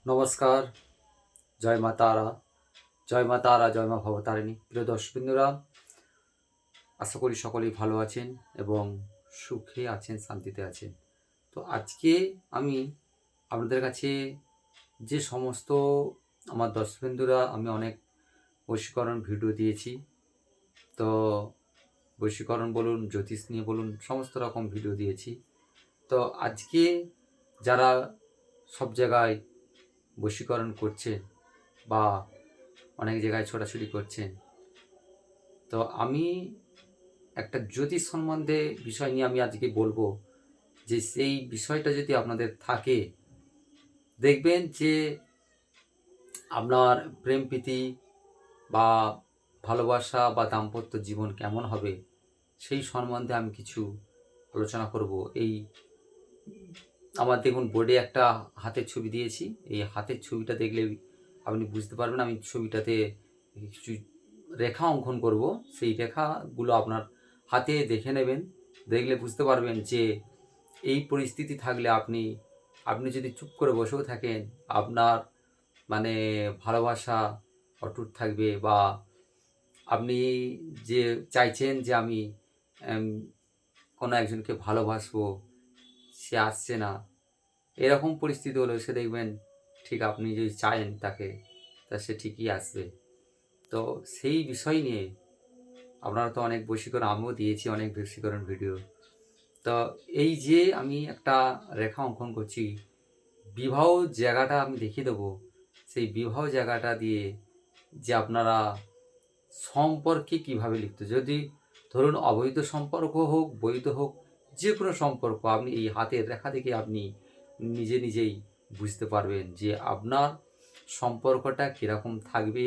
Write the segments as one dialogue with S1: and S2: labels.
S1: নমস্কার। জয় মা তারা, জয় মা তারা, জয় মা ভবতারিণী। প্রিয় দর্শকবৃন্দরা, আশা করি সকলেই ভালো আছেন এবং সুখে আছেন, শান্তিতে আছেন। তো আজকে আমি আপনাদের কাছে যে সমস্ত আমার দর্শকবৃন্দরা, আমি অনেক বশীকরণ ভিডিও দিয়েছি। তো বশীকরণ বলুন, জ্যোতিষ নিয়ে বলুন, সমস্ত রকম ভিডিও দিয়েছি। তো আজকে যারা সব জায়গায় বশীকরণ করছে বা অনেক জায়গায় ছোটাছুটি করছেন, তো আমি একটা জ্যোতিষ সম্বন্ধে বিষয় নিয়ে আমি আজকে বলবো, যে সেই বিষয়টা যদি আপনাদের থাকে, দেখবেন যে আপনার প্রেম প্রীতি বা ভালোবাসা বা দাম্পত্য জীবন কেমন হবে, সেই সম্বন্ধে আমি কিছু আলোচনা করব। এই আমার দেখুন বোর্ডে একটা হাতের ছবি দিয়েছি। এই হাতের ছবিটা দেখলে আপনি বুঝতে পারবেন। আমি ছবিটাতে কিছু রেখা অঙ্কন করব। সেই রেখাগুলো আপনার হাতে দেখে নেবেন। দেখলে বুঝতে পারবেন যে এই পরিস্থিতি থাকলে আপনি যদি চুপ করে বসেও থাকেন, আপনার মানে ভালোবাসা অটুট থাকবে, বা আপনি যে চাইছেন যে আমি এম, কোনো একজনকে ভালোবাসবো, সে আসছে না, এরকম পরিস্থিতি হলে সে দেখবেন ঠিক আপনি যদি চায়েন তাকে, তা সে ঠিকই আসবে। তো সেই বিষয় নিয়ে আপনারা তো অনেক বশীকরণ, আমিও দিয়েছি অনেক বশীকরণ ভিডিও। তো এই যে আমি একটা রেখা অঙ্কন করছি, বিবাহ জায়গাটা আমি দেখিয়ে দেবো। সেই বিবাহ জায়গাটা দিয়ে যে আপনারা সম্পর্কে কিভাবে লিখতে, যদি ধরুন অবৈধ সম্পর্ক হোক, বৈধ হোক, যে কোনো সম্পর্ক, আপনি এই হাতের রেখা থেকে আপনি নিজেই বুঝতে পারবেন যে আপনার সম্পর্কটা কীরকম থাকবে,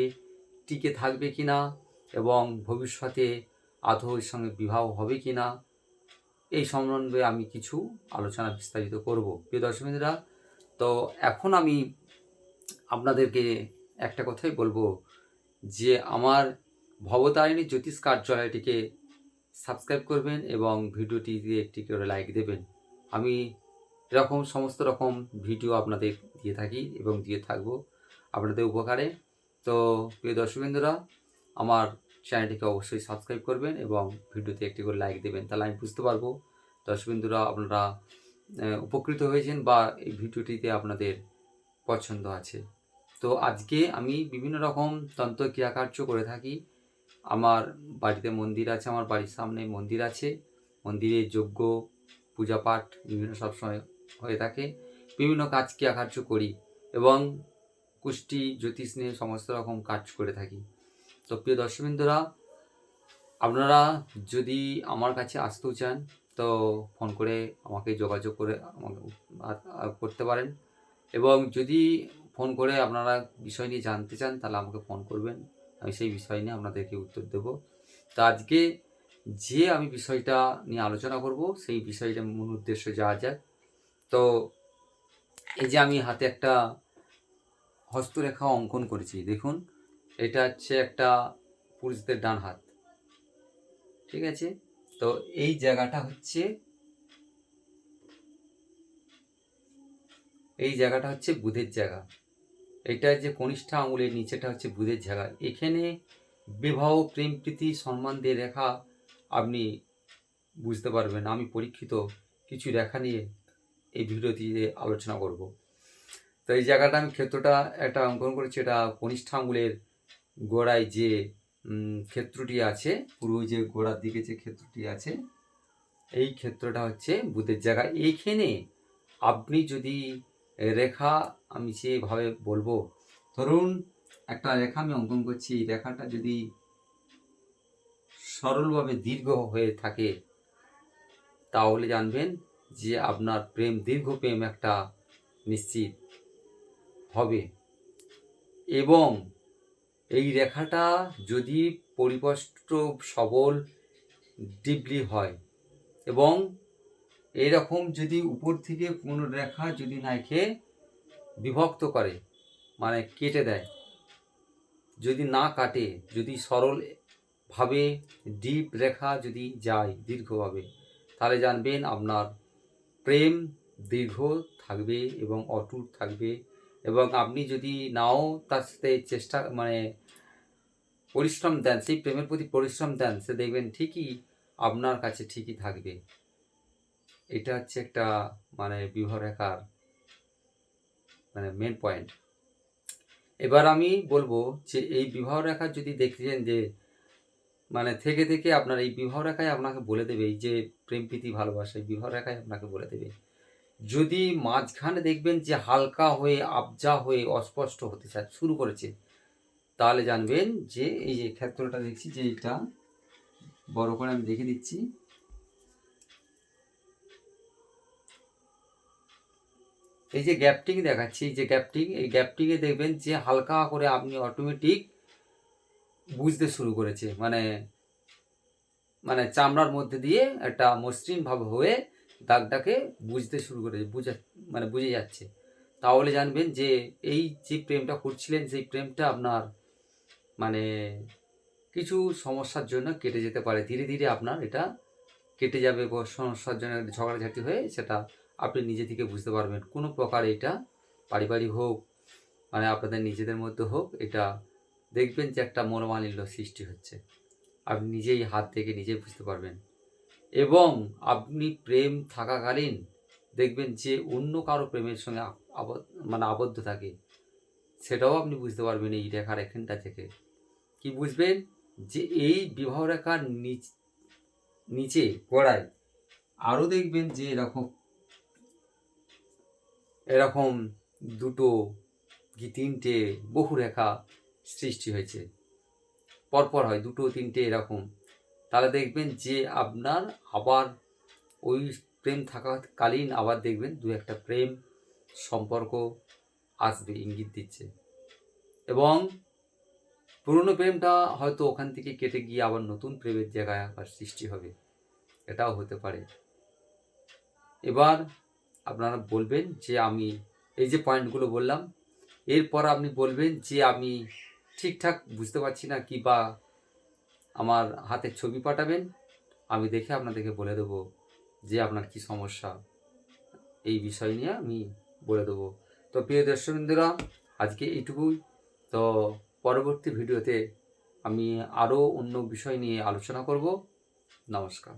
S1: টিকে থাকবে কি না, এবং ভবিষ্যতে আদৌ এর সঙ্গে বিবাহ হবে কি না, এই সম্বন্ধে আমি কিছু আলোচনা বিস্তারিত করব। প্রিয় দর্শকবৃন্দরা, তো এখন আমি আপনাদেরকে একটা কথাই বলবো, যে আমার ভবতারিণী জ্যোতিষ কার্যালয়টিকে সাবস্ক্রাইব করবেন এবং ভিডিওটিতে একটি করে লাইক দেবেন। আমি এরকম সমস্ত রকম ভিডিও আপনাদের দিয়ে থাকি এবং দিয়ে থাকবো আপনাদের উপকারে। তো প্রিয় দর্শকবৃন্দরা, আমার চ্যানেলটিকে অবশ্যই সাবস্ক্রাইব করবেন এবং ভিডিওতে একটি করে লাইক দেবেন। তাহলে আমি বুঝতে পারবো দর্শকবৃন্দরা আপনারা উপকৃত হয়েছেন বা এই ভিডিওটিতে আপনাদের পছন্দ আছে। তো আজকে আমি বিভিন্ন রকম তন্ত্র ক্রিয়াকার্য করে থাকি। আমার বাড়িতে মন্দির আছে, আমার বাড়ির সামনে মন্দির আছে। মন্দিরে যজ্ঞ, পূজা পাঠ বিভিন্ন সবসময় হয়ে থাকে। বিভিন্ন কাজ ক্রিয়াকার্য করি এবং কুষ্টি জ্যোতিষ নিয়ে সমস্ত রকম কাজ করে থাকি। তো প্রিয় দর্শকবৃন্দরা, আপনারা যদি আমার কাছে আসতেও চান, তো ফোন করে আমাকে যোগাযোগ করে আমাকে করতে পারেন। এবং যদি ফোন করে আপনারা বিষয় নিয়ে জানতে চান, তাহলে আমাকে ফোন করবেন, আমি সেই বিষয় নিয়ে আপনাদেরকে উত্তর দেব। তো আজকে যে আমি বিষয়টা নিয়ে আলোচনা করব, সেই বিষয়টা মূল উদ্দেশ্য যাওয়া যাক। তো এই যে আমি হাতে একটা হস্তরেখা অঙ্কন করেছি, দেখুন এটা হচ্ছে একটা পুরুষদের ডান হাত, ঠিক আছে? তো এই জায়গাটা হচ্ছে বুধের জায়গা। এটা যে কনিষ্ঠ আঙুলের নিচেটা হচ্ছে বুধের জায়গা। এখানে বিবাহ, প্রেম প্রীতি সম্বন্ধে রেখা আপনি বুঝতে পারবেন। আমি পরীক্ষিত কিছু রেখা নিয়ে এই ভিডিওটিতে আলোচনা করব। তো এই জায়গাটা আমি ক্ষেত্রটা একটা অঙ্কন করেছি। এটা কনিষ্ঠ আঙুলের গোড়ায় যে ক্ষেত্রটি আছে, পুরো যে গোড়ার দিকে যে ক্ষেত্রটি আছে, এই ক্ষেত্রটা হচ্ছে বুধের জায়গা। এইখানে আপনি যদি রেখা, আমি যেভাবে বলবো, ধরুন একটা রেখা আমি অঙ্কন করছি, এই রেখাটা যদি সরলভাবে দীর্ঘ হয়ে থাকে, তাহলে জানবেন যে আপনার দীর্ঘ প্রেম একটা নিশ্চিত হবে। এবং এই রেখাটা যদি পরিস্পষ্ট, সবল, ডিপলি হয়, এবং এরকম যদি উপর থেকে কোনো রেখা যদি নাইকে বিভক্ত করে, মানে কেটে দেয়, যদি না কাটে, যদি সরলভাবে ডিপ রেখা যদি যায় দীর্ঘভাবে, তাহলে জানবেন আপনার প্রেম দীর্ঘ থাকবে এবং অটুট থাকবে এবং আপনি যদি নাও তার সাথে চেষ্টা পরিশ্রম দেন, সেই প্রেমের প্রতি পরিশ্রম দেন, সে দেখবেন ঠিকই আপনার কাছে ঠিকই থাকবে। এটা হচ্ছে একটা বিবাহ রেখার মেন পয়েন্ট। এবার আমি বলবো যে এই বিবাহ রেখা যদি দেখছেন যে থেকে থেকে আপনার এই বিবাহ রেখায় আপনাকে বলে দেবে, এই যে প্রেম প্রীতি ভালোবাসা, এই বিবাহ রেখায় আপনাকে বলে দেবে। যদি মাঝখানে দেখবেন যে হালকা হয়ে আবজা হয়ে অস্পষ্ট হতে শুরু করেছে, তাহলে জানবেন যে এই যে ক্ষেত্রটা দেখছি, যে এটা বড় করে আমি দেখে দিচ্ছি, এই যে গ্যাপটিং দেখাচ্ছি, এই যে এই গ্যাপটিংয়ে দেখবেন যে হালকা করে আপনি অটোমেটিক বুঝতে শুরু করেছে, চামড়ার মধ্যে দিয়ে একটা মসৃণ ভাব হয়ে দাগটাকে বুঝতে শুরু করেছে, বুঝে যাচ্ছে। তাহলে জানবেন যে এই যে প্রেমটা করছিলেন, সেই প্রেমটা আপনার কিছু সমস্যার জন্য কেটে যেতে পারে। ধীরে ধীরে আপনার এটা কেটে যাবে, সমস্যার জন্য ঝগড়াঝাটি হয়ে সেটা আপনি নিজে থেকে বুঝতে পারবেন। কোনো প্রকার এটা পারিবারিক হোক, আপনাদের নিজেদের মধ্যে হোক, এটা দেখবেন যে একটা মনোমালিন্য সৃষ্টি হচ্ছে। আপনি নিজেই হাত থেকে নিজেই বুঝতে পারবেন। এবং আপনি প্রেম থাকাকালীন দেখবেন যে অন্য কারো প্রেমের সঙ্গে আবদ্ধ থাকে, সেটাও আপনি বুঝতে পারবেন এই রেখার এখানটা থেকে। কি বুঝবেন? যে এই বিবাহ রেখার নিচে গোড়ায় আরও দেখবেন যে এরকম দুটো কি তিনটে বহু রেখা সৃষ্টি হয়েছে, পরপর হয় দুটো তিনটে এরকম। তাহলে দেখবেন যে আপনার আবার ওই প্রেম থাকাকালীন আবার দেখবেন দু একটা প্রেম সম্পর্ক আসবে, ইঙ্গিত দিচ্ছে। এবং পুরনো প্রেমটা হয়তো ওখান থেকে কেটে গিয়ে আবার নতুন প্রেমের জায়গায় আবার সৃষ্টি হবে, এটাও হতে পারে। এবার আপনারা বলবেন যে আমি এই যে পয়েন্টগুলো বললাম, এরপর আপনি বলবেন যে আমি ঠিকঠাক বুঝতে পারছি না, কি বা আমার হাতের ছবি পাঠাবেন, আমি দেখে আপনাদেরকে বলে দেবো যে আপনার কি সমস্যা, এই বিষয় নিয়ে আমি বলে দেবো। তো প্রিয় দর্শকবৃন্দরা, আজকে এইটুকুই। তো পরবর্তী ভিডিওতে আমি আরও অন্য বিষয় নিয়ে আলোচনা করব। নমস্কার।